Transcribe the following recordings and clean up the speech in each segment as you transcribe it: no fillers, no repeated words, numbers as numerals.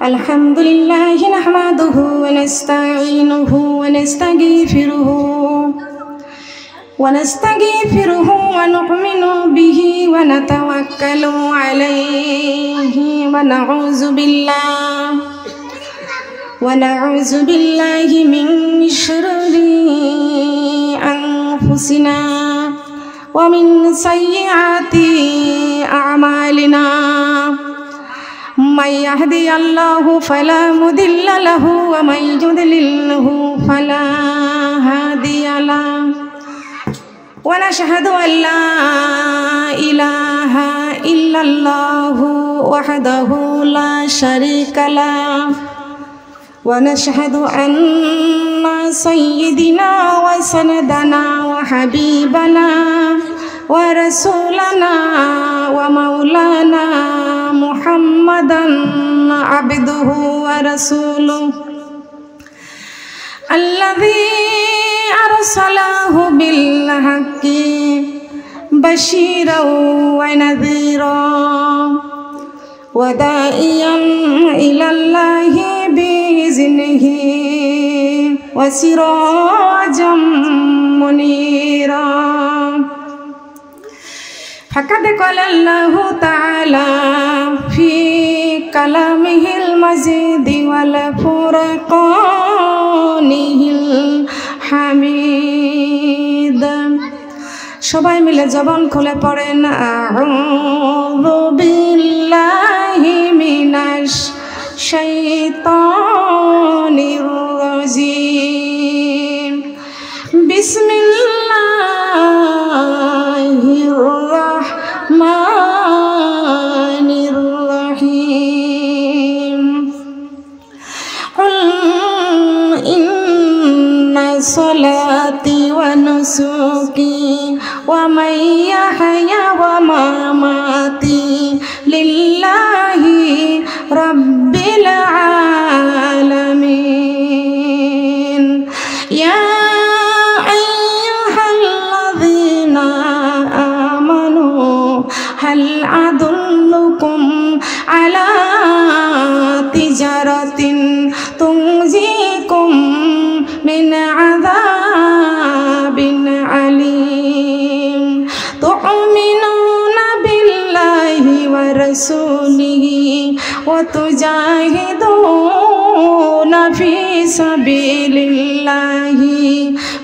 আলহামদুলিল্লাহ নাহমাদুহু ওয়া নাস্তাঈনুহু ওয়া নাস্তাগফিরুহু ওয়া নু'মিনু বিহি ওয়া নাতাওয়াক্কালু আলাইহি ওয়া নাউযু বিল্লাহি মিন শুরুরি আনফুসিনা ওয়া মিন সাইয়্যাতি আ'মালিনা من يهدي الله فلا مضل له ومن يضلل فلا هادي له ونشهد أن لا إله إلا الله وحده لا شريك له ونشهد أن سيدنا وسندنا وحبيبنا ورسولنا ومولانا محمدا عبده ورسوله الذي أرسله بالحق بشيرا ونذيرا وداعيا إلى الله بإذنه وسراجا منيرا فقد قال الله تعالى في كلامه المجيد والفرقانه الحميد সবাই মিলে জবান খুলে পড়েন আউযু বিল্লাহি মিনাশ শাইতানির রাজিম বিসমিল্লাহির রাহমানির রহিম কুল ইন্না সলাতি ওয়া নুসুকি ওয়া মাহইয়া ওয়া মামাতি লিল্লাহি রাব্বিল আলামিন ইয়া هل أدلكم على تجارة تنجيكم من عذاب أليم تؤمنون بالله ورسوله وتجاهدون في سبيل الله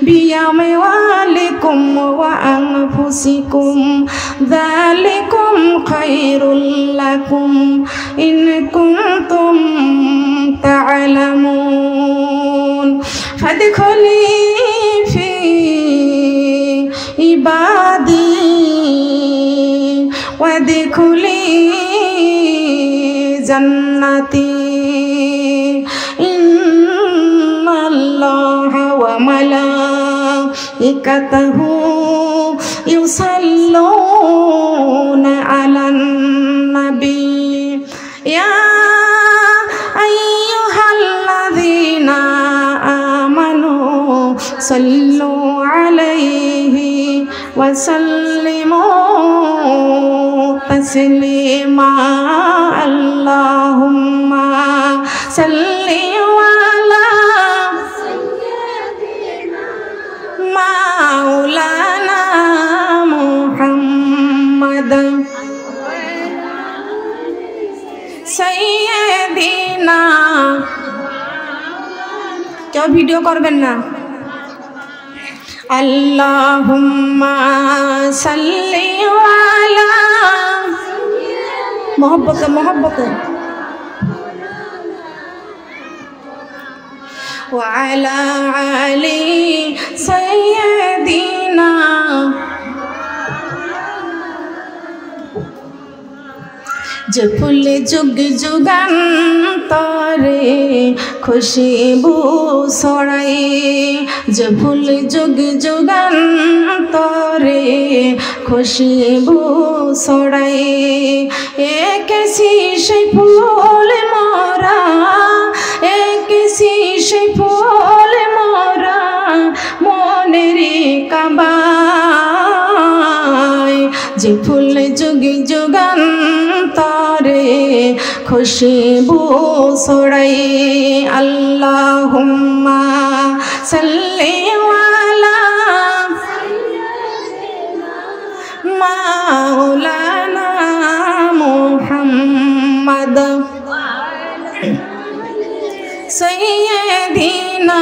بأموالكم وأنفسكم ذلكم خير لكم إن كنتم تعلمون فادخلي في عبادي وادخلي جنتي إن الله وملائكته يصلون على النبي يا أيها الذين آمنوا صلوا عليه وسلموا تسليما اللهم صل على مولانا محمد سيدنا কেউ ভিডিও করবেন না আল্লাহুম্মা সাল্লি আলা মোহব্বতে وعلى آل سيدنا যে ফুল যুগ যুগান্তরে খুশবু ছড়াই যে ফুল যুগ যুগান্তরে খুশবু ছড়াই একেছি সেই ফুল মোরা একেছি সেই ফুল মোরা মনের কাবায় যে ফুল যুগ যুগান্তরে খুশবু ছড়াইয়ে আল্লাহুম্মা সাল্লি আলা মাওলানা মুহাম্মদ সাইয়্যিদিনা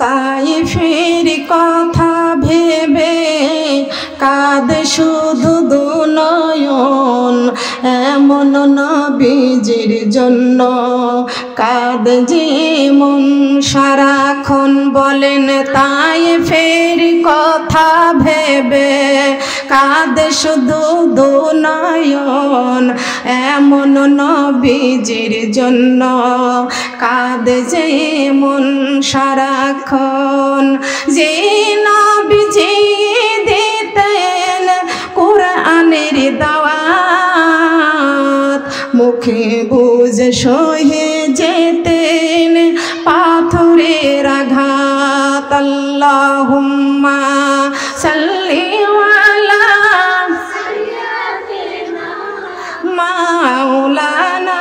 তায়েফের কথা ভেবে কাঁদে শুধু দুনয়ন এমন নবীজির জন্য কাঁদে যে মন সারাক্ষণ বলেন তায়েফের কথা ভেবে কাঁদে শুধু দুনয়ন এমন নবীজির জন্য কাঁদে যে মন সারাক্ষণ যে নবীজি দিতেন কোরআনের দাওয়াত মুখে বুঝে সহে যেতেন পাথরের আঘাত আল্লাহুম্মা সাল্লি আলা মাওলানা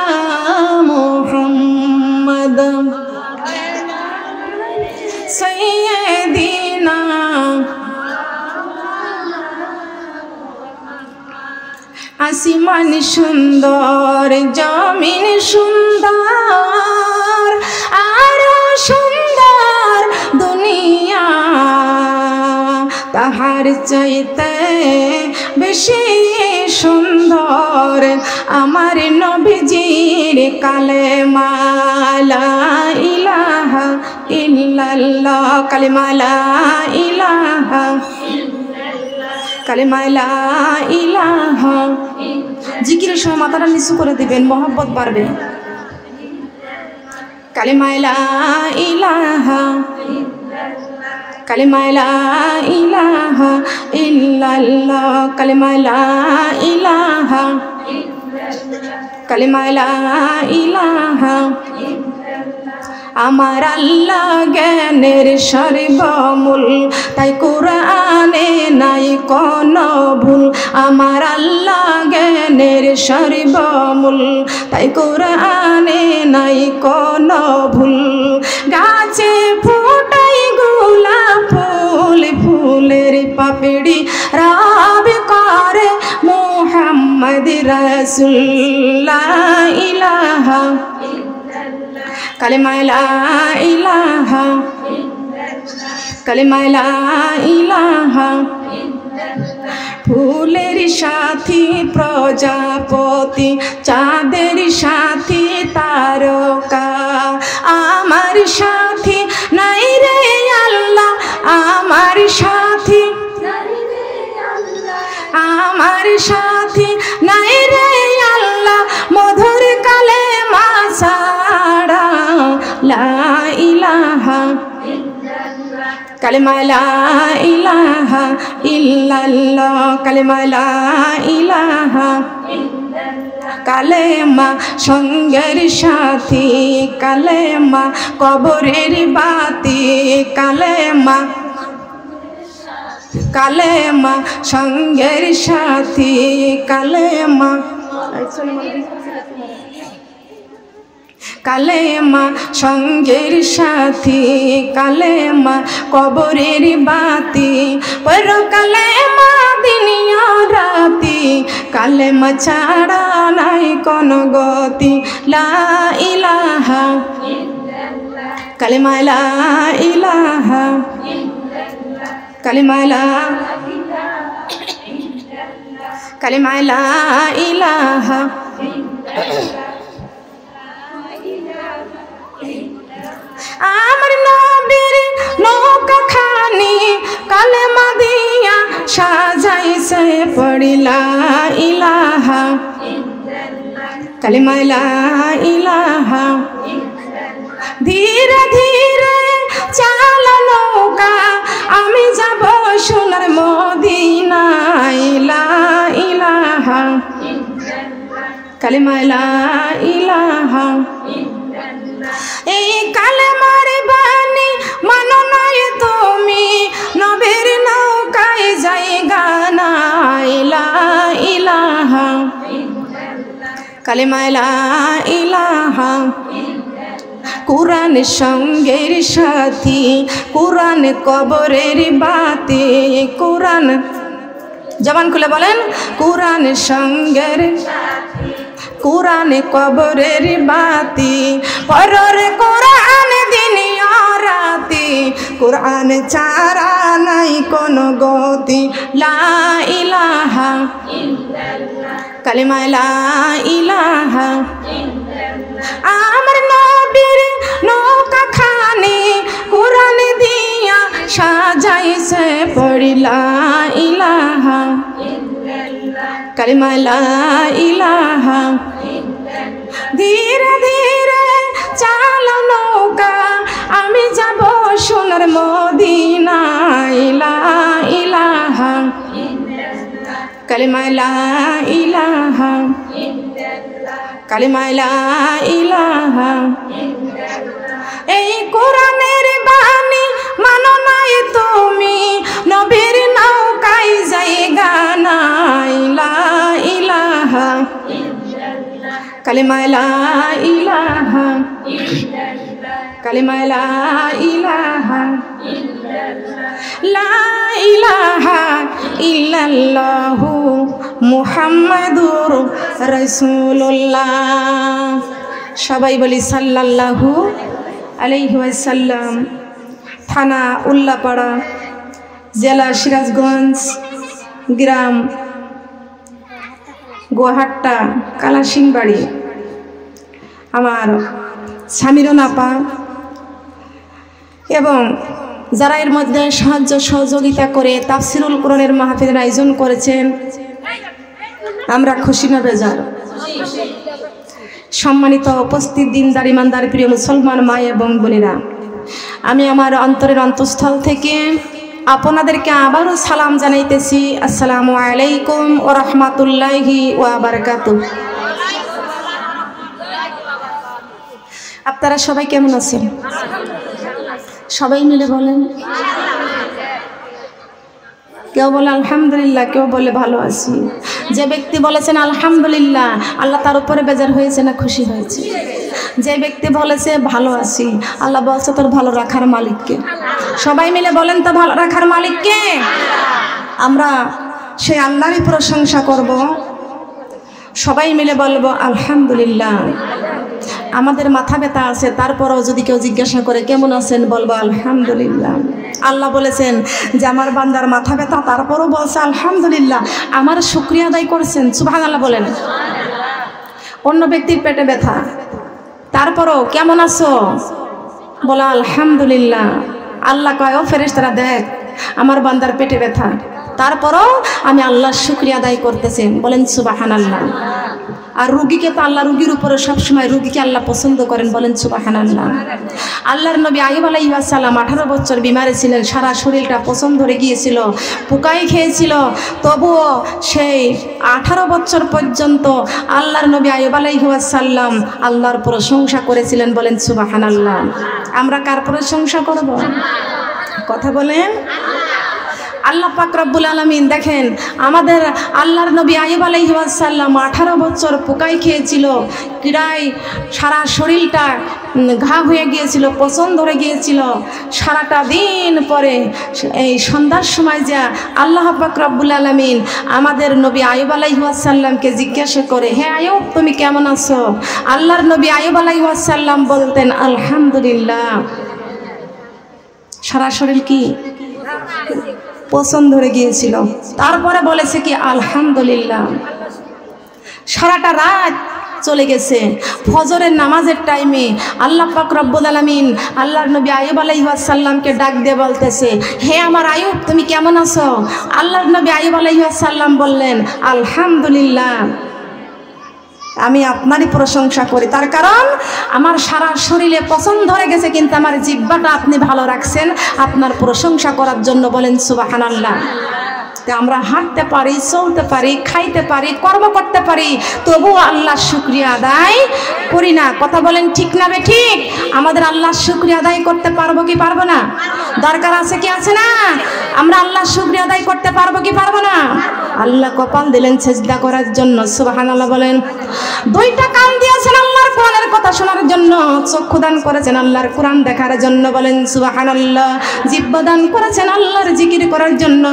মুহাম্মদ সাইয়্যিদিনা আসমান সুন্দর জমিন সুন্দর আরো সুন্দর দুনিয়া তাহার চাইতে বেশি সুন্দর আমার নবীজির কালেমা লা ইলাহা ইল্লাল্লাহ কালেমা লা ইলাহা কালেমা লা ইলাহা জিকিরের সময় মাথাটা নিচু করে দিবেন মহব্বত বাড়বে কালেমা লা ইলাহা কালেমা লা ইলাহা ইল্লাল্লাহ কালেমা লা ইলাহা কালেমা লা ইলাহা আমার আল্লাহ জ্ঞানের সর্বমূল তাই কোরআনে নাই কোনো ভুল আমার আল্লাহ জ্ঞানের সর্বমূল তাই কোরআনে নাই কোনো ভুল গাছে ফোটাই গোলাপ ফুল ফুলের পাপড়ি রাব করে মুহাম্মদ রাসূল লা ইলাহা কালেমা লা ইলাহা কালেমা লা ইলাহা ফুলের সাথী প্রজাপতি চাঁদের সাথী তারকা আমার সাথী নাই রে আল্লাহ আমার সাথী আমার সাথী নাই রে আল্লাহ মধুর কালেমা ছাড়া লা ইলাহা কালেমা লা ইলাহা ইল্লাল্লাহ কালেমা লা ইলাহা কালেমা সঙ্গের সাথী কালেমা কবরের বাতি কালেমা কালেমা সঙ্গের সাথী কালেমা কালেমা সঙ্গের সাথী কালেমা কবরের বাতি পর কালেমা দিনিয়া রাতি কালেমা ছাড়া নাই কোনো গতি লা ইলাহা কালেমা লা ইলাহা কালেমা লা কালেমা লা ইলাহা আমার নবীর নৌকা খানি কালেমা দিয়া সাজাইছে পড়ি লা ইলাহা কালেমা লা ইলাহা ধীরে ধীরে চালা নৌকা আমি যাব সোনার মদিনায় লা ইলাহা কালেমা লা ইলাহা এই কালেমার বাণী মানো নাই তুমি নবীর নৌকায় জায়গা নাই লা কালিমা লা ইলাহা কুরআন সঙ্গের সাথী, কুরআন কবরের বাতি, কুরআন জবান খুলে বলেন, কুরআন সঙ্গের কুরআন কবরের বাতি, পরর কুরআন দিন রাতি, কুরআন ছাড়া নাই কোনো গতি। লা ইলাহা কালিমা লা ইলাহা আমার নবীর নৌকা খানি কুরআন দিয়া সাজাইছে পড়ি লা ইলাহা কালিমা লা ইলাহা। ধীরে ধীরে চালো নৌকা আমি যাব সোনার মদিনায়। লা ইলাহা কালিমা লা ইলাহা কালিমা লা ইলাহা। এই কোরআনের বাণী মানো নাই তুমি, নবীর নৌকায় জায়গা নাই। লা ইলাহা কালিমা লা ইলাহা কালিমা লা ইলাহা লা ইলাহা ইল্লাল্লাহু মুহাম্মাদুর রাসূলুল্লাহ। সবাই বলি সাল্লাল্লাহু আলাইহি ওয়াসাল্লাম। থানা উল্লাপাড়া, জেলা সিরাজগঞ্জ, গ্রাম গোহাট্টা, কালাসিংবাড়ি। আমার সামিরন আপা এবং যারা এর মধ্যে সাহায্য সহযোগিতা করে তাফসিরুল কোরআনের মাহফিলের আয়োজন করেছেন, আমরা খুশি না বেজার। সম্মানিত উপস্থিত দিনদার ইমানদার প্রিয় মুসলমান মা এবং বোনেরা, আমি আমার অন্তরের অন্তঃস্থল থেকে আপনাদেরকে আবারও সালাম জানাইতেছি। আসসালামু আলাইকুম ওয়া রাহমাতুল্লাহি ওয়া বারাকাতুহু। আপনারা সবাই কেমন আছেন? সবাই মিলে বলেন। কেউ বলে আলহামদুলিল্লাহ, কেউ বলে ভালো আছি। যে ব্যক্তি বলেছেন আলহামদুলিল্লাহ, আল্লাহ তার উপরে বেজার হয়েছে না খুশি হয়েছে? যে ব্যক্তি বলেছে ভালো আছি, আল্লাহ বলছে তোর ভালো রাখার মালিককে। সবাই মিলে বলেন তো ভালো রাখার মালিককে। আমরা সেই আল্লাহরই প্রশংসা করব, সবাই মিলে বলবো আলহামদুলিল্লাহ। আমাদের মাথা ব্যথা আছে, তারপরেও যদি কেউ জিজ্ঞাসা করে কেমন আছেন, বলবো আলহামদুলিল্লাহ। আল্লাহ বলেছেন যে আমার বান্দার মাথা ব্যথা, তারপরও বলছে আলহামদুলিল্লাহ, আমার শুকরিয়া আদায় করছেন। সুবহানাল্লাহ বলেন। অন্য ব্যক্তির পেটে ব্যথা, তারপরও কেমন আছো, বলা আলহামদুলিল্লাহ। আল্লাহ কয় ও ফেরেশতারা দেখ আমার বান্দার পেটে ব্যথা, তারপরও আমি আল্লাহর শুকরিয়া আদায় করতেছেন। বলেন সুবহানাল্লাহ। আর রুগীকে তো আল্লাহ রুগীর উপরে সবসময় রুগীকে আল্লাহ পছন্দ করেন। বলেন সুবহানাল্লাহ। আল্লাহর নবী আইয়ুব আলাইহিস সালাম 18 বছর বিমারে ছিলেন, সারা শরীরটা পছন ধরে গিয়েছিল, পোকাই খেয়েছিল, তবুও সেই 18 বছর পর্যন্ত আল্লাহর নবী আইয়ুব আলাইহিস সালাম আল্লাহর প্রশংসা করেছিলেন। বলেন সুবহানাল্লাহ। আমরা কার প্রশংসা করব? কথা বলেন। আল্লাহ পাক রব্বুল আলামিন দেখেন, আমাদের আল্লাহর নবী আইয়ুব আলাইহিস সালাম 18 বছর পোকাই খেয়েছিল, কিড়ায় সারা শরীরটা ঘা হয়ে গিয়েছিল, পচন ধরে গিয়েছিল। সারাটা দিন পরে এই সন্ধ্যার সময় যা আল্লাহ পাক রব্বুল আলামিন আমাদের নবী আইয়ুব আলাইহিস সালামকে জিজ্ঞাসা করে, হে আইয়ুব তুমি কেমন আছো? আল্লাহর নবী আইয়ুব আলাইহিস সালাম বলতেন আলহামদুলিল্লাহ। সারা শরীর কি পছন ধরে গিয়েছিল, তারপরে বলেছে কি আলহামদুলিল্লাহ। সারাটা রাত চলে গেছে, ফজরের নামাজের টাইমে আল্লাহ পাক রব্বুল আলামিন আল্লাহর নবী আইয়ুব আলাইহিস সালামকে ডাক দিয়ে বলতেছে, হে আমার আইয়ুব তুমি কেমন আছো? আল্লাহর নবী আইয়ুব আলাইহিস সালাম বললেন আলহামদুলিল্লাহ, আমি আপনারই প্রশংসা করি। তার কারণ আমার সারা শরীরে পছন্দ ধরে গেছে, কিন্তু আমার জিহ্বাটা আপনি ভালো রাখছেন আপনার প্রশংসা করার জন্য। বলেন সুবহানাল্লাহ। আমরা হাঁটতে পারি, চলতে পারি, খাইতে পারি, কর্ম করতে পারি, তবুও আল্লাহর শুকরিয়া আদায় করি না। কথা বলেন ঠিক না বে ঠিক? আমাদের আল্লাহর শুকরিয়া আদায় করতে পারবো কি পারবো না? দরকার আছে কি আছে না? আমরা আল্লাহর শুকরিয়া আদায় করতে পারবো কি পারবো না? আল্লাহ কপাল দিলেন সিজদা করার জন্য, সুবহানাল্লাহ বলেন। দুইটা কান দিয়েছেন আল্লাহর কোরআনের কথা শোনার জন্য, চক্ষু দান করেছেন আল্লাহর কোরআন দেখার জন্য, বলেন সুবহানাল্লাহ। জিহ্বা দান করেছেন আল্লাহর জিকির করার জন্য,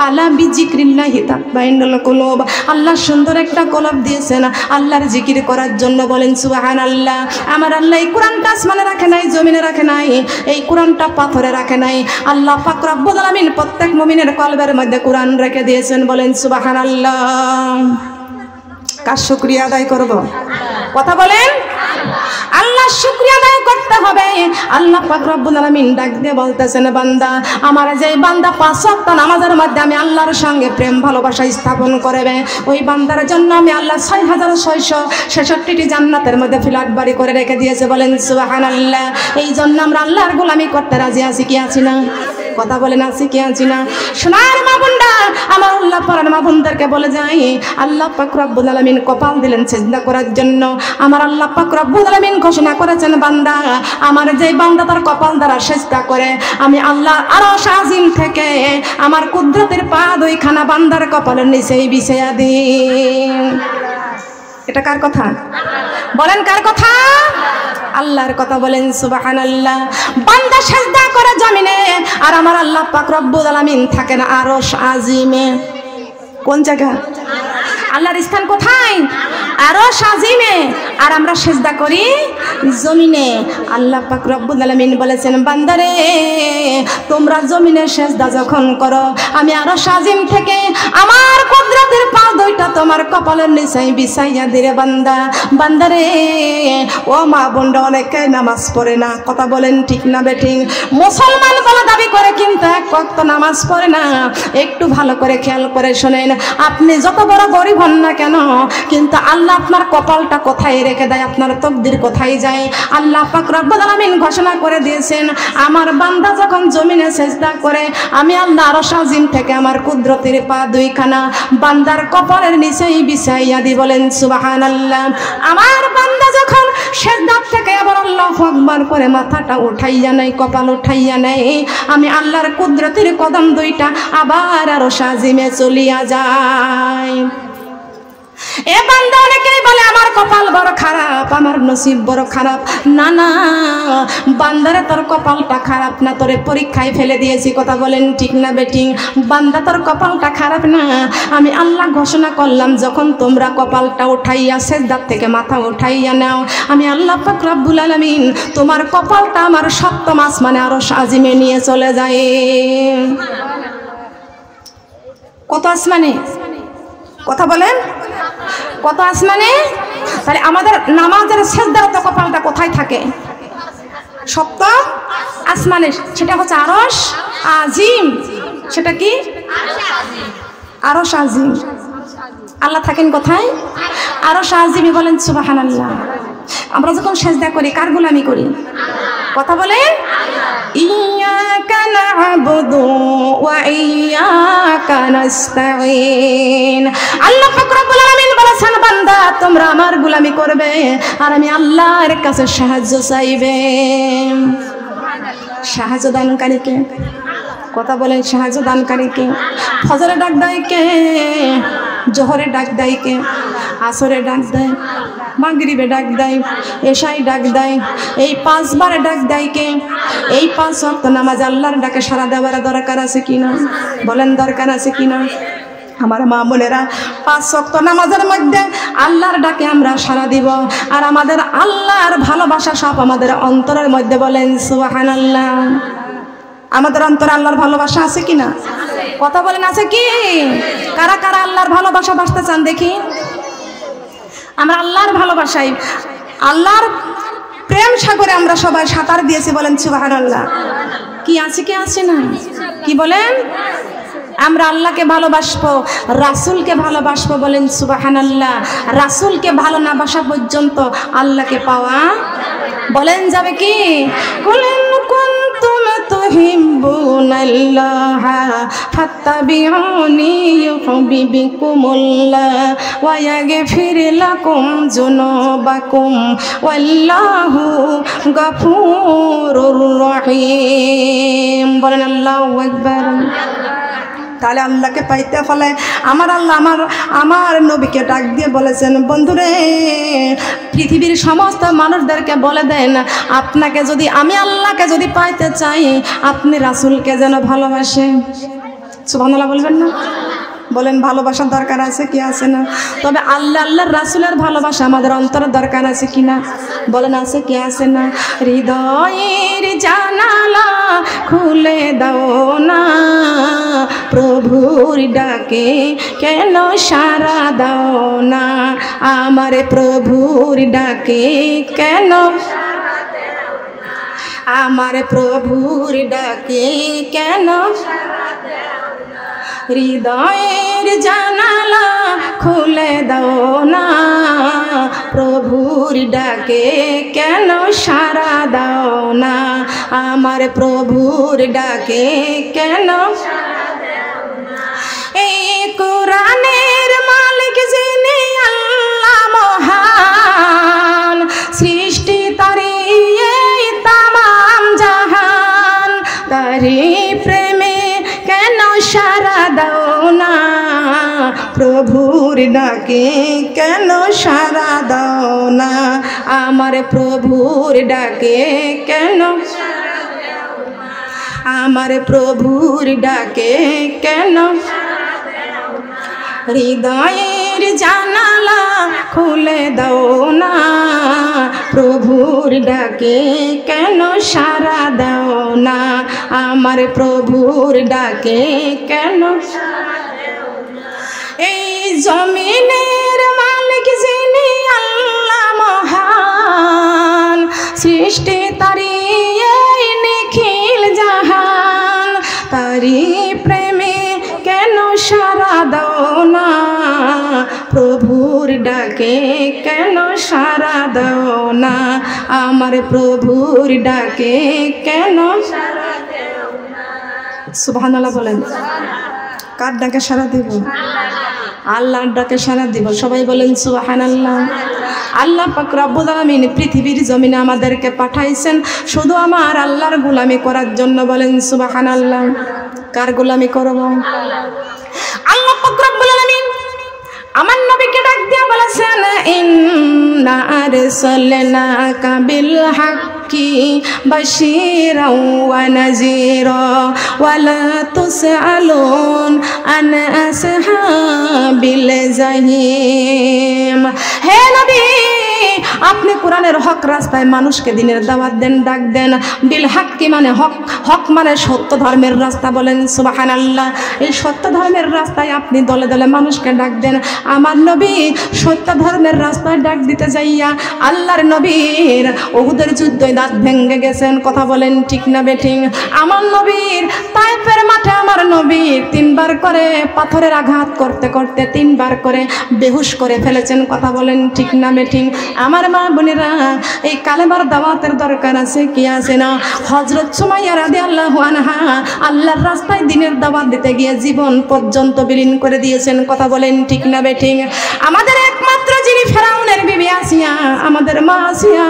আলা বিজিক্রিল্লাহি তাতমাইন্নুল কুলুব। আল্লাহ সুন্দর একটা কলব দিয়েছেন আল্লাহর জিকির করার জন্য, বলেন সুবহানাল্লাহ। আমার আল্লাহ এই কোরআনটা আসমানে রাখে নাই, জমিনে রাখে নাই, এই কোরআনটা পাথরে রাখে নাই। আল্লাহ পাক রব্বুল আলামিন প্রত্যেক মুমিনের কলবের মধ্যে কোরআন রেখে দিয়েছেন, বলেন সুবহানাল্লাহ। কার শুকরিয়া আদায় করব? কথা বলেন। আল্লাহ শুকরিয়া আদায় করতে হবে। আল্লাহ পাক রব্বুল আলামিন ডাক দিয়ে বলতেছেন, বান্দা আমার যে বান্দা 5 ওয়াক্ত নামাজের মধ্যে আমি আল্লাহর সঙ্গে প্রেম ভালোবাসা স্থাপন করবে, ওই বান্দার জন্য আমি আল্লাহ 6666টি জান্নাতের মধ্যে ফ্ল্যাট বাড়ি করে রেখে দিয়েছে, বলেন সুবহানাল্লাহ। এই জন্য আমরা আল্লাহর গোলামি করতে রাজি আছি কি আছি না? কথা বলেন, আছি কি আছি না? সোনার মা বোনরা, আমার আল্লাহ পারার মা বোনদেরকে বলে যাই, আল্লাহ পাক রব্বুল আলামিন কপাল দিলেন সিজদা করার জন্য। আমার আল্লাহ পাক রব্বুল আলামিন ঘোষণা করেছেন, বান্দা আমার যে বান্দা তার কপাল দ্বারা সিজদা করে, আমি আল্লাহ আরশ আজিম থেকে আমার কুদরতের পা দুইখানা বান্দার কপালের নিচেই বিছাইয়া দিই। এটা কার কথা? বলেন কার কথা? আল্লাহর কথা, বলেন সুবহানাল্লাহ। বান্দা সিজদা করে জমিনে, আর আমার আল্লাহ পাক রব্বুল আলামিন থাকেন আরশ আজিমে। কোন জায়গা? আল্লাহর স্থান কোথায়? আরশ আজিমে, আর আমরা সিজদা করি জমিনে। আল্লাহ পাক রব্বুল আলামিন বলেছেন, বান্দারে তোমরা জমিনে সিজদা যখন করো, আমি আরশ আজিম থেকে আমার কুদরতের পা দুইটা তোমার কপালের নিচে বিছাইয়া দিরে বান্দা। বান্দারে ও মা বোনরা, অনেকে নামাজ পড়ে না, কথা বলেন ঠিক না বেঠিক? মুসলমান বলে দাবি করে কিন্তু এক ওয়াক্ত নামাজ পড়ে না। একটু ভালো করে খেয়াল করে শোনেন, আপনি যত বড় গরিব হন না কেন, কিন্তু আল্লাহ আপনার কপালটা কোথায় রেখে দেয়, আপনার তকদির কোথায় যায়? আল্লাহ পাক রব্বুল আলামিন ঘোষণা করে দিয়েছেন, আমার বান্দা যখন জমিনে সিজদা করে, আমি আল্লাহ আরশ আজিম থেকে আমার কুদরতের পা দুইখানা বান্দার কপালের নিচেই বিছাইয়া দিই, বলেন সুবহানাল্লাহ। আমার বান্দা যখন সিজদা থেকে আবার আল্লাহু আকবার করে মাথাটা উঠাইয়া নেয়, কপাল উঠাইয়া নেয়, আমি আল্লাহর কুদরতের কদম দুইটা আবার আরশ আজিমে চলিয়া যায়। এ বান্দা অনেকেই বলে আমার কপাল বড় খারাপ, আমার নসিব বড় খারাপ। না না বান্দারে, তোর কপালটা খারাপ না, তোরে পরীক্ষায় ফেলে দিয়েছি, কথা বলেন ঠিক না বেঠিক? বান্দা তোর কপালটা খারাপ না, আমি আল্লাহ ঘোষণা করলাম, যখন তোমরা কপালটা উঠাইয়া সিজদা থেকে মাথা উঠাইয়া নাও, আমি আল্লাহ পাক রব্বুল আলামিন তোমার কপালটা আমার সপ্তম আসমানে আরশ আজিমে নিয়ে চলে যায়। কত আসমানে? কথা বলেন, কত আসমানে? তাহলে আমাদের নামাজের সিজদার তো কপালটা কোথায় থাকে? সপ্তম আসমানে, সেটা হচ্ছে আরশ আজিম। সেটা কি? আরশ আজিম। আল্লাহ থাকেন কোথায়? আরশ আজিমে, বলেন সুবহানাল্লাহ। আমরা যখন সিজদা করি কার গোলামি করি? কথা বলেন। ইয়াকা না'বুদু ওয়া ইয়াকা নাস্তাঈন। আল্লাহ পাক রব্বুল আলামিন বলেছেন, বান্দা তোমরা আমার গোলামি করবে আর আমি আল্লাহর কাছে সাহায্য চাইবে। সাহায্য দানকারী কে? কথা বলেন, সাহায্য দানকারী কে? ফজরে ডাক দেয় কে? জোহরে ডাক দেয় কে? আসরে ডাক দেয়, মাগরিবে ডাক দেয়, এশায় ডাক দেয়, এই 5 বারে ডাক দেয় কে? এই 5 ওয়াক্ত নামাজ আল্লাহর ডাকে সারা দেওয়ার দরকার আছে কিনা? বলেন দরকার আছে কিনা? আমার মা বোনেরা, 5 ওয়াক্ত নামাজের মধ্যে আল্লাহর ডাকে আমরা সারা দিব, আর আমাদের আল্লাহর ভালোবাসা সব আমাদের অন্তরের মধ্যে, বলেন সুবহানাল্লাহ। আমাদের অন্তরে আল্লাহর ভালোবাসা আছে কিনা? কথা বলেন, আছে কি? কারা কারা আল্লাহর ভালোবাসা বাসতে চান দেখি? আমরা আল্লাহর ভালোবাসাই, আল্লাহর প্রেম সাগরে আমরা সবাই সাঁতার দিয়েছি, বলেন সুবহানাল্লাহ। কি আছে কি আছে না? কি বলেন? আমরা আল্লাহকে ভালোবাসবো, রাসূলকে ভালোবাসবো, বলেন সুবহানাল্লাহ। রাসূলকে ভালো না বাসা পর্যন্ত আল্লাহকে পাওয়া, বলেন যাবে কি? কুল ইন কুনতুম তুহিব্বুনা তুহিব্বুনাল্লাহ ফাত্তাবিউনি ইউহিব্বুকুমুল্লাহ ওয়া ইয়াগফির লাকুম যুনুবাকুম ওয়াল্লাহু গফুরুর রহিম। বলেন আল্লাহু আকবার। তাহলে আল্লাহকে পাইতে ফলে আমার আল্লাহ আমার নবীকে ডাক দিয়ে বলেছেন, বন্ধুরে পৃথিবীর সমস্ত মানুষদেরকে বলে দেন, আপনাকে যদি আমি আল্লাহকে যদি পাইতে চাই, আপনি রাসূলকে যেন ভালোবাসেন। সুবহানাল্লাহ বলবেন না? বলেন ভালোবাসার দরকার আছে কি আছে না? তবে আল্লাহর রাসূলের ভালোবাসা আমাদের অন্তরের দরকার আছে কি না? বলেন আছে কি আছে না? হৃদয়ের জানালা খুলে দাও না, প্রভুর ডাকে কেন সাড়া দাও না, আমার প্রভুর ডাকে কেন, আমার প্রভুর ডাকে কেন, হৃদয়ের জানালা খুলে দাও না, প্রভুর ডাকে কেন সাড়া দাও না, আমার প্রভুর ডাকে কেন। এই কোরআনের মালিক যিনি আল্লাহ মহান, সৃষ্টি তারি এই তামাম জাহান, তারি প্রেমে কেন সাড়া দাও না, প্রভুর ডাকে কেন সাড়া দাও না, আমার প্রভুর ডাকে কেন, আমার প্রভুর ডাকে কেন, হৃদয়ের জানালা খুলে দাও না, প্রভুর ডাকে কেন সাড়া দাও না, আমার প্রভুর ডাকে কেন। এই জমিনের মালিক যিনি আল্লাহ মহান, সৃষ্টি তারি এই নিখিল জাহান, তারি প্রেমে কেন সাড়া দাও না, প্রভুর ডাকে কেন সাড়া দাও না, আমার প্রভুর ডাকে কেন। সুবহানাল্লাহ বলেন। কার ডাকে সাড়া দিব? আল্লাহর ডাকে সাড়া দিব। সবাই বলেন সুবহানাল্লাহ। আল্লাহ পাক রব্বুল আলামিন পৃথিবীর জমিনে আমাদেরকে পাঠাইছেন শুধু আমার আল্লাহর গোলামি করার জন্য। বলেন সুবহানাল্লাহ। কার গোলামি করব? আল্লাহ পাক রব্বুল আলামিন আমার নবীকে ডাক দিয়ে বলেছেন, ইন্না আরসালনাকা বিল হাক্কি বাশীরাও ওয়া নাযীরা ওয়া লা তুসআলুন আন আসহাবিল জাহিম। হে নবী, আপনি কোরআনের হক রাস্তায় মানুষকে দিনের দাওয়াত দেন, ডাক দেন। বিল হাক্কি মানে হক, হক মানে সত্য ধর্মের রাস্তা। বলেন সুবহানাল্লাহ। এই সত্য ধর্মের রাস্তায় আপনি দলে দলে মানুষকে ডাক দেন। আমার নবী সত্য ধর্মের রাস্তায় ডাক দিতে যাইয়া আল্লাহর নবীর উহুদের যুদ্ধে দাঁত ভেঙে গেছেন। কথা বলেন ঠিক না বেঠিক? আমার নবীর তায়েফের মাঠে আমার নবী 3 বার করে পাথরের আঘাত করতে করতে 3 বার করে বেহুশ করে ফেলেছেন। কথা বলেন ঠিক না বেঠিক? আমার মা বোনেরা, এই কালেমার দাওয়াতের দরকার আছে কি আছে না? হযরত সুমাইয়া রাদিয়াল্লাহু আনহা আল্লাহর রাস্তায় দিনের দাওয়াত দিতে গিয়ে জীবন পর্যন্ত বিলীন করে দিয়েছেন। কথা বলেন ঠিক না বেঠিক? আমাদের একমাত্র যিনি ফেরাউনের বিবি আসিয়া, আমাদের মা আসিয়া,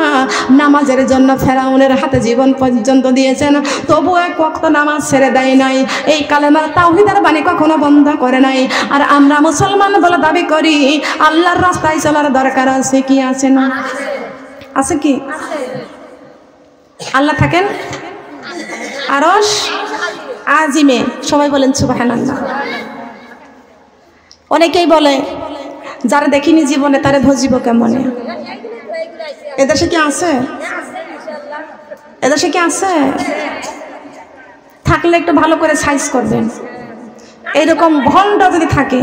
নামাজের জন্য ফেরাউনের হাতে জীবন পর্যন্ত দিয়েছেন, তবু এক ওয়াক্ত নামাজ ছেড়ে দেয় নাই। এই কালেমার তাওহীদের বাণী কখনো বন্ধ করে নাই। আর আমরা মুসলমান বলে দাবি করি, আল্লাহর রাস্তায় চলার দরকার আছে কি আছে না? আছে কি? আল্লাহ থাকেন আরশ আজিমে। সবাই বলেন সুবহানাল্লাহ। অনেকেই বলে, যারা দেখিনি জীবনে তারে ভজিব কেমনে? এদেশে কি আছে? এদেশে কি আছে? থাকলে একটু ভালো করে সাইজ করবেন। এইরকম ভণ্ড যদি থাকে,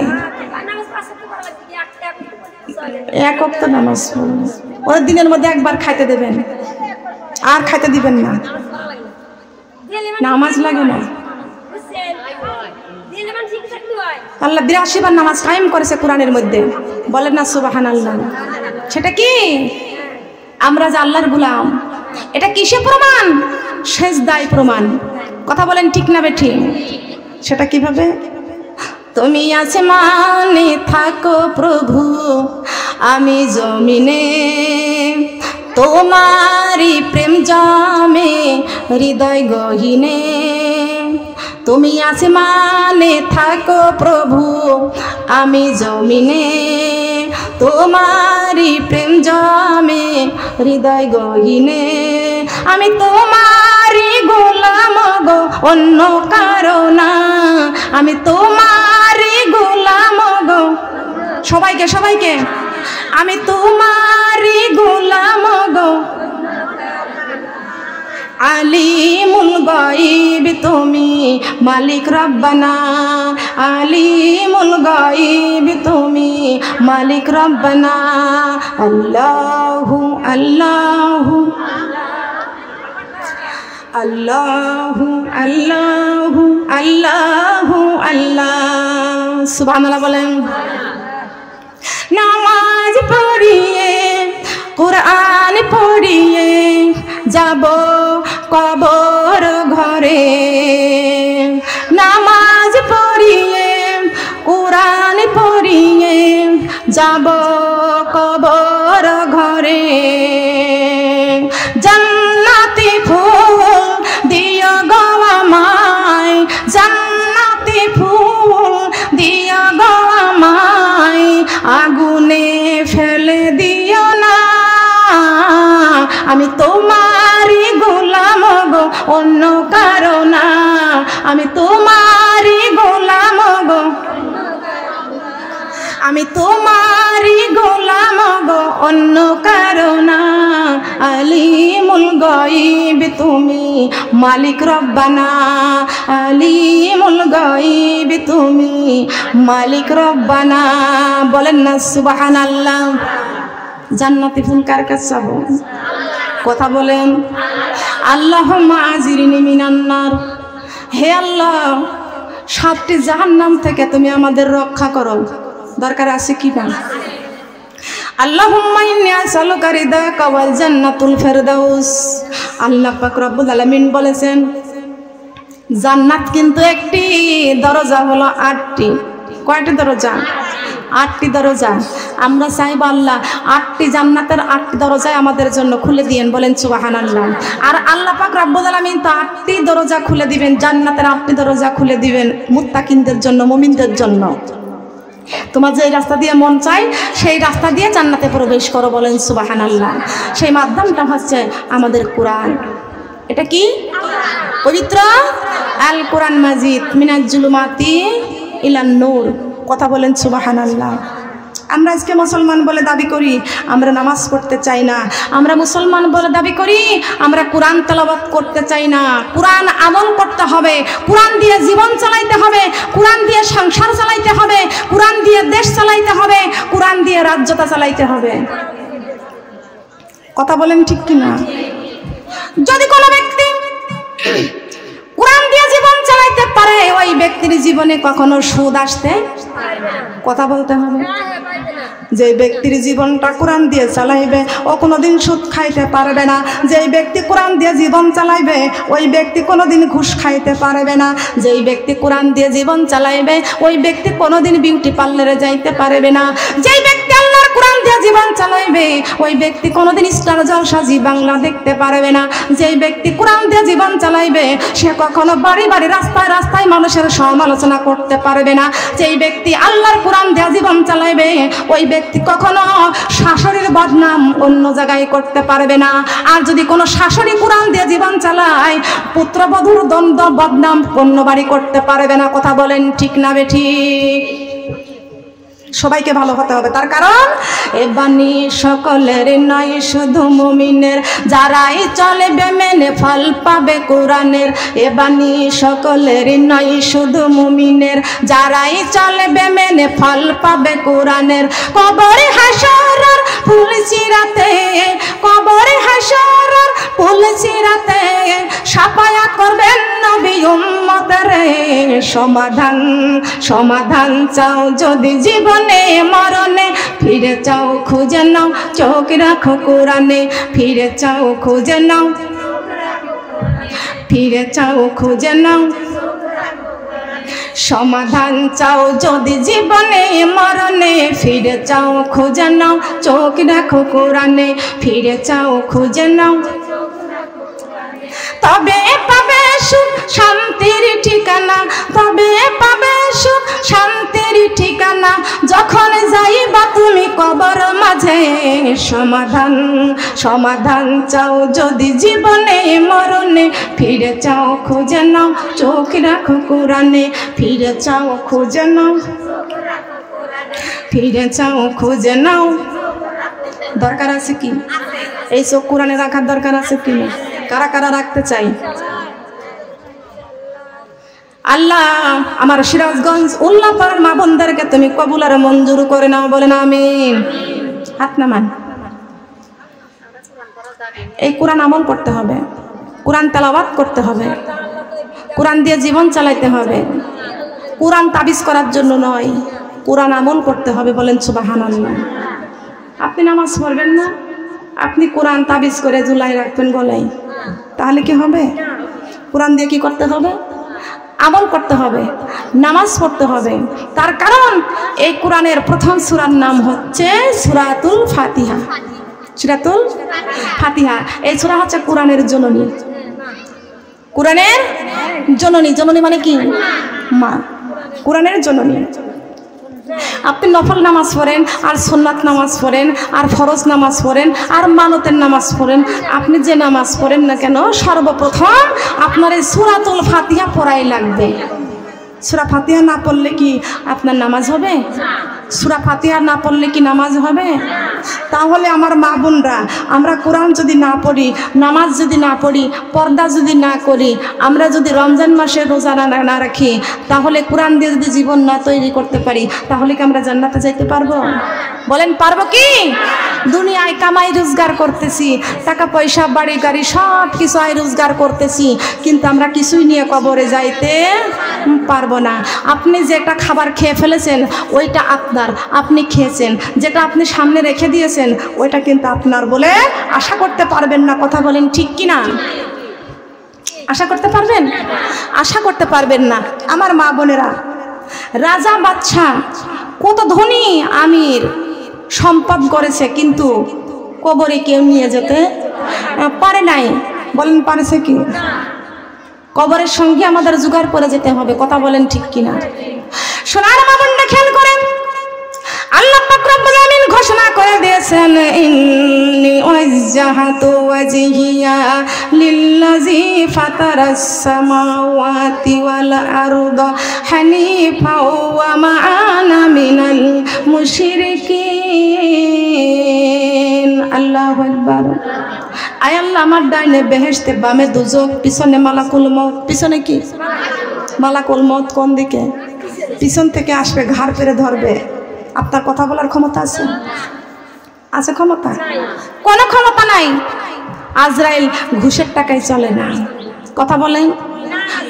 এক ওয়াক্ত নামাজ পড়বেন, ওদের দিনের মধ্যে একবার খাইতে দেবেন, আর খাইতে দিবেন না। নামাজ লাগে না। আল্লাহ 82 বার নামাজ কায়েম করেছে কোরআনের মধ্যে। বলেন না সুবহানাল্লাহ। সেটা কি? আমরা যে আল্লাহর গোলাম। এটা কিসে প্রমাণ? সেজদায় প্রমাণ। কথা বলেন ঠিক না বেঠিক? সেটা কিভাবে? তুমি আসমানে থাকো প্রভু, আমি জমিনে, তোমারি প্রেম জমে হৃদয় গহীনে। তুমি আসমানে থাকো প্রভু, আমি জমিনে, তোমারি প্রেম জমে হৃদয় গহীনে। আমি তোমারি গোলাম গো, অন্য কারো না। আমি তোমারি গোলাম গো, সবাইকে সবাইকে, আমি তোমারি গোলাম গো। আলিমুল গায়ব তুমি মালিক রব্বানা, আলিমুল গায়ব তুমি মালিক রব্বানা। আল্লাহু আল্লাহু আল্লাহু আল্লাহু আল্লাহু আল্লাহ। সুবহানাল্লাহ বলেন। নামাজ পড়িয়ে কুরআন পড়িয়ে যাব কবর ঘরে। নামাজ পড়িয়ে কুরআন পড়িয়ে যাব কবর ঘরে। জান্নাতি ফুল দিও গো আমায়, জান্নাতি ফুল দিও গো আমায়, আগুনে ফেলে দিও না। আমি তোমারি গোলাম গো, অন্য কারো না। আমি তোমারি গোলাম গো, আমি তোমারি গোলাম গো, অন্য কারো না। আলিমুল গায়ব তুমি মালিক রব্বানা, আলিমুল গায়ব তুমি মালিক রব্বানা। বলেন না সুবহানাল্লাহ। জান্নাতি ফুল কার কাছে যাবো? কথা বলেন। আল্লাহুম্মা আজিরনি মিনান নার। হে আল্লাহ, 7টি জাহান্নাম থেকে তুমি আমাদের রক্ষা করো। দরকার আছে কি না? আল্লাহুম্মা ইন্নী আসআলুকা রিদাকা ওয়াল জান্নাতুল ফিরদাউস। আল্লাহ পাক রব্বুল আলামিন বলেছেন জান্নাত কিন্তু একটি দরজা হলো 8টি। কয়টি দরজা? 8টি দরজা। আমরা চাইব আল্লাহ 8টি জান্নাতের 8টি দরজায় আমাদের জন্য খুলে দিয়েন। বলেন সুবহানাল্লাহ। আর আল্লাহ পাক রব্বুল আলামিন তো 8টি দরজা খুলে দিবেন, জান্নাতের 8টি দরজা খুলে দিবেন মুত্তাকিনদের জন্য, মুমিনদের জন্য। তোমার যে রাস্তা দিয়ে মন চাই সেই রাস্তা দিয়ে জান্নাতে প্রবেশ করো। বলেন সুবহানাল্লাহ। সেই মাধ্যমটা হচ্ছে আমাদের কোরআন। এটা কি? পবিত্র আল কোরআন মাজিদ, মিনাজ জুলুমাতি ইলান নূর। কথা বলেন সুবহানাল্লাহ। আমরা আজকে মুসলমান বলে দাবি করি, আমরা নামাজ পড়তে চাই না। আমরা মুসলমান বলে দাবি করি, আমরা কোরআন তেলাওয়াত করতে চাই না। কোরআন আমল করতে হবে, কোরআন দিয়ে জীবন চালাইতে হবে, কোরআন দিয়ে সংসার চালাইতে হবে, কোরআন দিয়ে দেশ চালাইতে হবে, কোরআন দিয়ে রাজ্যটা চালাইতে হবে। কথা বলেন ঠিক কিনা? যদি কোনো ব্যক্তি কোরআন দিয়ে জীবন চালাইতে পারে, ওই ব্যক্তির জীবনে কখনো সুদ আসতে, কথা বলতে হবে, যে ব্যক্তির জীবনটা কোরআন দিয়ে চালাইবে ও কোনোদিন সুদ খাইতে পারবে না। যেই ব্যক্তি কোরআন দিয়ে জীবন চালাইবে ওই ব্যক্তি কোনোদিন ঘুষ খাইতে পারবে না। যেই ব্যক্তি কোরআন দিয়ে জীবন চালাইবে ওই ব্যক্তি কোনোদিন বিউটি পার্লারে যাইতে পারবে না। যেই ব্যক্তি আল্লাহর কোরআন দিয়ে জীবন চালাইবে ওই ব্যক্তি কোনোদিন স্টার জলসা জি বাংলা দেখতে পারবে না। যেই ব্যক্তি কোরআন দিয়ে জীবন চালাইবে সে কখনো বাড়ি বাড়ি রাস্তায় রাস্তায় মানুষের সমালোচনা করতে পারবে না। যেই ব্যক্তি আল্লাহর কোরআন দিয়ে জীবন চালাইবে ওই ব্যক্তি কখনো শাশুড়ির বদনাম অন্য জায়গায় করতে পারবে না। আর যদি কোনো শাশুড়ি কোরআন দিয়ে জীবন চালায় পুত্রবধূর দ্বন্দ্ব বদনাম অন্য বাড়ি করতে পারবে না। কথা বলেন ঠিক না বেঠিক? সবাইকে ভালো হতে হবে। তার কারণ এ বাণী সকলের নয় শুধু মুমিনের, যারাই চলবে মেনে ফল পাবে কোরআনের। এ বাণী সকলের নয় শুধু মুমিনের, যারাই চলবে মেনে ফল পাবে কোরআনের। কবরে হাসরের ফুল চিরাতে, কবরে হাসরের ফুল চিরাতে সাফায়াত করবেন নবী উম্মতের। সমাধান সমাধান চাও যদি জীবনে মরণে, ফিরে চাও খুঁজে নাও চোখ রাখো কোরআনে। ফিরে চাও খুঁজে নাও, ফিরে চাও খুঁজে নাও সমাধান চাও যদি জীবনে মরণে ফিরে চাও খুঁজে নাও চোখ রাখো কোরআনে ফিরে চাও খুঁজে নাও তবে পাবে সুখ শান্তির ঠিকানা তবে পাবে সুখ শান্তির ঠিকানা যখন যাইবা তুমি কবর মাঝে সমাধান সমাধান চাও যদি জীবনে মরণে ফিরে চাও খুঁজে নাও চোখ রাখো কোরআনে ফিরে চাও খুঁজে নাও ফিরে চাও খুঁজে নাও দরকার আছে কি এই চোখ কোরআনে রাখার দরকার আছে কি কারা কারা রাখতে চাই আল্লাহ আমার সিরাজগঞ্জ উল্লাপাড়ার মা বোনদেরকে তুমি কবুল আর মঞ্জুর করে নাও বলেন আমিন হাত নামান এই কোরআন আমল করতে হবে কোরআন তেলাওয়াত করতে হবে কোরআন দিয়ে জীবন চালাইতে হবে কোরআন তাবিজ করার জন্য নয় কোরআন আমল করতে হবে বলেন সুবহানাল্লাহ আপনি নামাজ পড়বেন না আপনি কোরআন তাবিজ করে ঝুলাই রাখবেন গলায় তাহলে কি হবে কোরআন দিয়ে কি করতে হবে আমল করতে হবে নামাজ পড়তে হবে তার কারণ এই কোরআনের প্রথম সূরার নাম হচ্ছে সূরাতুল ফাতিহা সূরাতুল ফাতিহা এই সূরা হচ্ছে কোরআনের জননী কোরআনের জননী জননী মানে কি মা কোরআনের জননী আপনি নফল নামাজ পড়েন আর সুন্নাত নামাজ পড়েন আর ফরজ নামাজ পড়েন আর মানতের নামাজ পড়েন আপনি যে নামাজ পড়েন না কেন সর্বপ্রথম আপনার এই সূরাতুল ফাতিহা পড়াই লাগবে সূরা ফাতিহা না পড়লে কি আপনার নামাজ হবে সূরা ফাতিহা না পড়লে কি নামাজ হবে তাহলে আমার মা বোনরা আমরা কোরআন যদি না পড়ি নামাজ যদি না পড়ি পর্দা যদি না করি আমরা যদি রমজান মাসে রোজা না রাখি তাহলে কোরআন দিয়ে যদি জীবন না তৈরি করতে পারি তাহলে কি আমরা জান্নাতে যাইতে পারবো বলেন পারবো কি দুনিয়ায় কামাই রোজগার করতেছি টাকা পয়সা বাড়ি গাড়ি সব কিছু আয় রোজগার করতেছি কিন্তু আমরা কিছুই নিয়ে কবরে যাইতে পারবো না আপনি যেটা খাবার খেয়ে ফেলেছেন ওইটা আপনার আপনি খেয়েছেন যেটা আপনি সামনে রেখে দিয়েছেন ওইটা কিন্তু আপনার বলে আশা করতে পারবেন না কথা বলেন ঠিক কি না আশা করতে পারবেন আশা করতে পারবেন না আমার মা বোনেরা রাজা বাদশা কত ধনী আমির সম্পদ করেছে কিন্তু কবরে কেউ নিয়ে যেতে পারে নাই বলেন পারেছে কি কবরের সঙ্গে আমাদের জোগাড় করে যেতে হবে কথা বলেন ঠিক কিনা সোনার মা বোনরা খেয়াল করেন আল্লাহ পাক রব্বুল আমিন ঘোষণা করে দিয়েছেন ইন্নী ওয়াজজাহাতু ওয়াজহিয়া লিল্লাযী ফাতারাস সামাওয়াতি ওয়াল আরদা হানিফা ওয়া মা আনা মিনাল মুশরিকিন আল্লাহু আকবার আয় আল্লাহ আমার ডাইনে বেহেশতে বামে দুজক পিছনে মালাকুল মউত পিছনে কি মালাকুল মউত কোন দিকে পিছন থেকে আসবে ঘাড় পেরে ধরবে আপনার কথা বলার ক্ষমতা আছে আছে ক্ষমতা কোনো ক্ষমতা নাই আজরাইল ঘুষের টাকায় চলে না কথা বলেন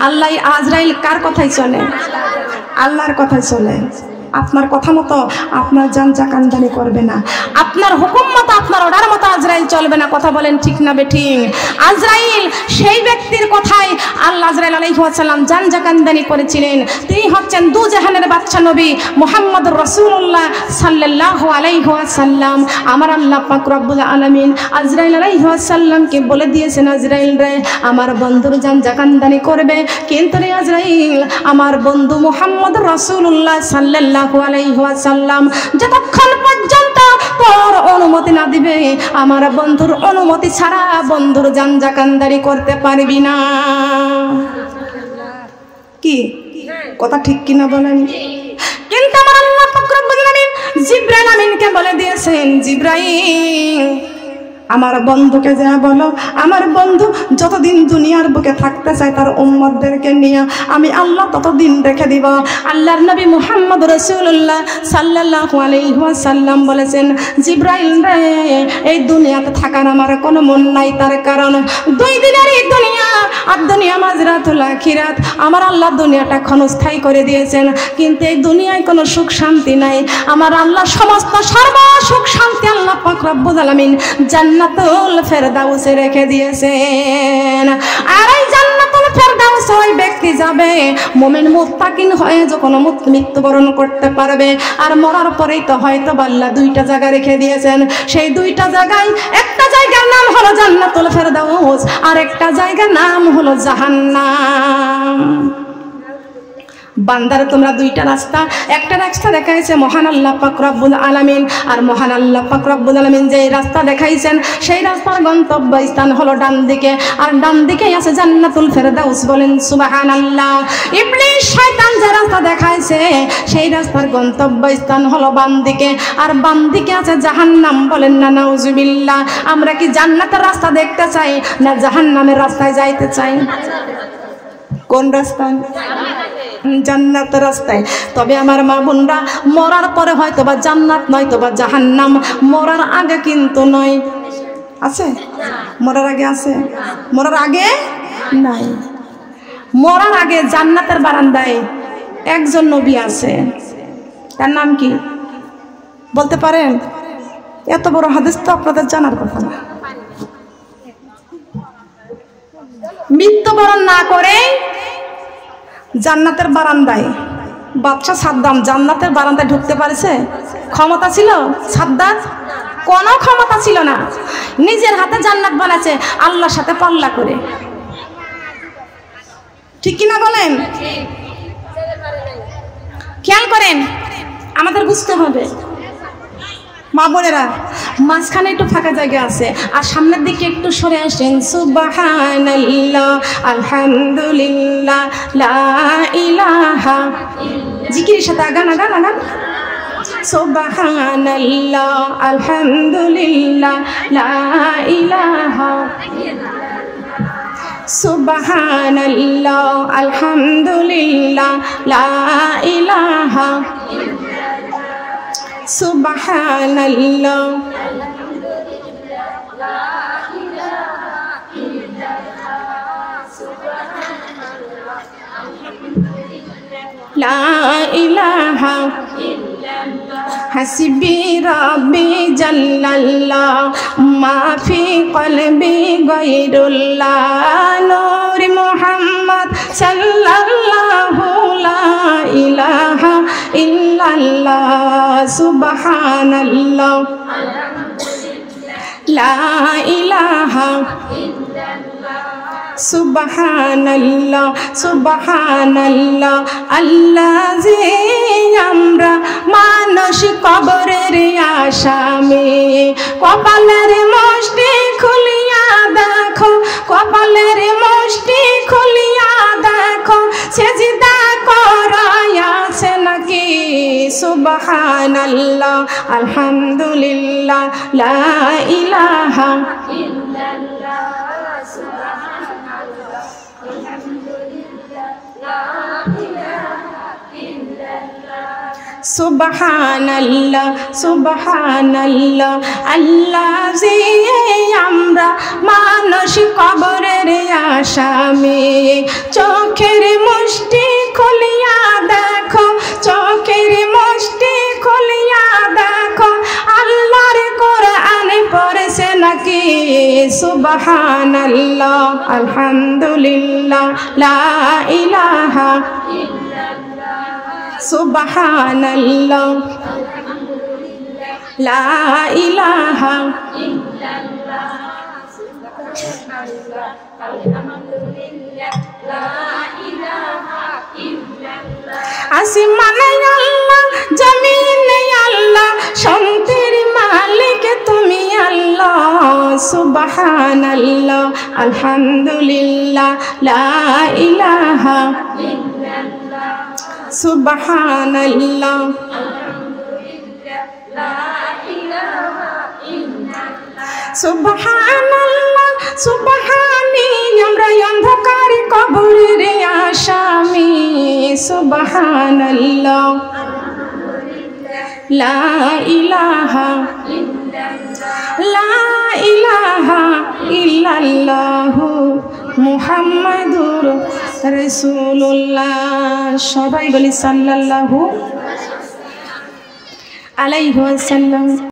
আল্লাহ আজরাইল কার কথাই চলে আল্লাহর কথাই চলে আপনার কথা মতো আপনার জানজা কান্দানি করবে না আপনার হুকুম মতো আপনার অর্ডার মতো আজরাইল চলবে না কথা বলেন ঠিক না বেঠিক আজরাইল সেই ব্যক্তির কথায় আল্লাহ আজরাইল আলাইহিস সালাম জানজা কান্দানি করেছিলেন তিনি হচ্ছেন দু জাহানের বাদশা নবী মুহাম্মদুর রাসূলুল্লাহ সাল্লাল্লাহু আলাইহি ওয়াসাল্লাম আমার আল্লাহ পাক রব্বুল আলামিন আজরাইল আলাইহিস সালামকে বলে দিয়েছেন আজরাইল রে আমার বন্ধুর জানজা কান্দানি করবে কিন্তু রে আজরাইল আমার বন্ধু মুহাম্মদুর রাসূলুল্লাহ সাল্লাল্লাহু আলাইহি ওয়াসাল্লাম যতক্ষণ পর্যন্ত তোর অনুমতি না দিবে আমার বন্ধুর অনুমতি ছাড়া বন্ধুর জানজা কান্দারি করতে পারবি না কি কথা ঠিক কিনা বলেন কিন্তু আমার আল্লাহ পাক রব্বুল আলামিন জিবরাইল আমিনকে বলে দিয়েছেন জিবরাইল আমার বন্ধুকে যা বলো আমার বন্ধু যতদিন দুনিয়ার বুকে থাকতে চায় তার উম্মতদেরকে নিয়ে আমি আল্লাহ ততদিন রেখে দিব আল্লাহর নবী মুহাম্মদ রাসূলুল্লাহ সাল্লাল্লাহু আলাইহি ওয়াসাল্লাম বলেছেন জিবরাইল রে এই দুনিয়াতে থাকার আমার কোনো মন নাই তার কারণ দুই দিনের এই দুনিয়া আর দুনিয়া মাজরাতুল আখিরাত আমার আল্লাহ দুনিয়াটা ক্ষণস্থায়ী করে দিয়েছেন কিন্তু এই দুনিয়ায় কোনো সুখ শান্তি নাই আমার আল্লাহ সমস্ত সর্ব সুখ শান্তি আল্লাহ পাক রব্বুল আলামিন জান্নাতুল ফেরদাউসে রেখে দিয়েছেন আর এই জান্নাতুল ফেরদাউস ওই ব্যক্তি যাবে মুমিন মুত্তাকিন হয়ে যখন মৃত্যুবরণ করতে পারবে। আর মরার পরেই তো হয়তো আল্লাহ দুইটা জায়গা রেখে দিয়েছেন, সেই দুইটা জায়গায় একটা জায়গার নাম হলো জান্নাতুল ফেরদাউস আর একটা জায়গার নাম হলো জাহান্নাম। বান্দার তোমরা দুইটা রাস্তা, একটা রাস্তা দেখাইছে মহান আল্লাহ পাক রব্বুল আলামিন, আর মহান আল্লাহ পাক রব্বুল আলামিন যে রাস্তা দেখাইছেন সেই রাস্তার গন্তব্য স্থান হলো ডান দিকে, আর ডান দিকেই আছে জান্নাতুল ফেরদাউস। বলেন সুবহানাল্লাহ। ইবলিস শয়তান যে রাস্তা দেখাইছে সেই রাস্তার গন্তব্য স্থান হলো বাম দিকে, আর বাম দিকে আছে জাহান্নাম। বলেন না নাউজুবিল্লাহ। আমরা কি জান্নাতের রাস্তা দেখতে চাই না জাহান্নামের রাস্তায় যাইতে চাই? কোন রাস্তায়? জান্নাতের রাস্তায়। তবে আমার মা বোনরা, মরার পরে হয়তো বা জান্নাত নয়তো বা জাহান্নাম, মরার আগে কিন্তু নয়। আছে? মরার আগে আছে? মরার আগে নাই। মরার আগে জান্নাতের বারান্দায় একজন নবী আছে, তার নাম কি বলতে পারেন? এত বড় হাদিস তো আপনাদের জানার কথা না। মৃত্যুবরণ না করে জান্নাতের বারান্দায় বাদশা সাদ্দাম জান্নাতের বারান্দায় ঢুকতে পারছে? ক্ষমতা ছিল সাদ্দাম? কোনো ক্ষমতা ছিল না। নিজের হাতে জান্নাত বানাচ্ছে আল্লাহর সাথে পাল্লা করে। ঠিক কিনা বলেন? খেয়াল করেন, আমাদের বুঝতে হবে মা বোনেরা, মাঝখানে একটু ফাঁকা জায়গা আছে আর সামনের দিকে একটু সরে আসেন। সুবহানাল্লাহ, আলহামদুলিল্লাহ, লা ইলাহা, জিকিরের সাথে আগান আগান আগান। সুবহানাল্লাহ, আলহামদুলিল্লাহ, লা ইলাহা, সুবহানাল্লাহ, আলহামদুলিল্লাহ, লা ইলাহা, সুবহানাল্লাহ, লা ইলাহা, হাসবি রাব্বি জাল্লাল্লাহ, মা ফি কলবি গায়রুল্লাহ, নূর মুহাম্মদ সাল্লাল্লাহু, লা ইলাহা ইল্লাল্লাহ, সুবহানাল্লাহ, লা ইলাহা, সুবহানাল্লাহ, সুবহানাল্লাহ। আল্লাযী আমরা মানুষ কবরের আসামি, কপালের মুষ্টি খুলিয়া দেখো, কপালের মুষ্টি খুলিয়া দেখো, সেজদা করায়াছে নাকি? সুবহানাল্লাহ, আলহামদুলিল্লাহ, লা ইলাহা ইল্লাল্লাহ, সুবহানাল্লাহ, সুবহানাল্লাহ। আল্লাযী আমরা মানুষ কবরের আসামি, চোখের মুষ্টি খুলিয়া দেখো, চোখের মুষ্টি খুলিয়া দেখো, আল্লাহর কোরআন পড়ছে নাকি? সুবহানাল্লাহ, আলহামদুলিল্লাহ, লা ইলাহা ইল্লাল্লাহ, সুবহানাল্লাহ, লা ইলাহা ইল্লাল্লাহ, সুবহানাল্লাহ, আলহামদুলিল্লাহ, লা ইলাহা ইল্লাল্লাহ। আসমানে আল্লাহ, জমিনে আল্লাহ, শান্তির মালিক তুমি আল্লাহ। সুবহানাল্লাহ, আলহামদুলিল্লাহ, লা ইলাহা ইল্লাল্লাহ, সুবহানাল্লাহ, আলহামদুলিল্লাহ, লা ইলাহা ইল্লাল্লাহ। সুবহানাল্লাহ, সুবহানি আমরা অন্ধকার কবরের আসামি। সুবহানাল্লাহ, লা ইলাহা ইল্লাল্লাহ, লা ইলাহা ইল্লাল্লাহ, মুহাম্মাদুর রাসূলুল্লাহ। সবাই বলি সাল্লাল্লাহু আলাইহি ওয়াসাল্লাম।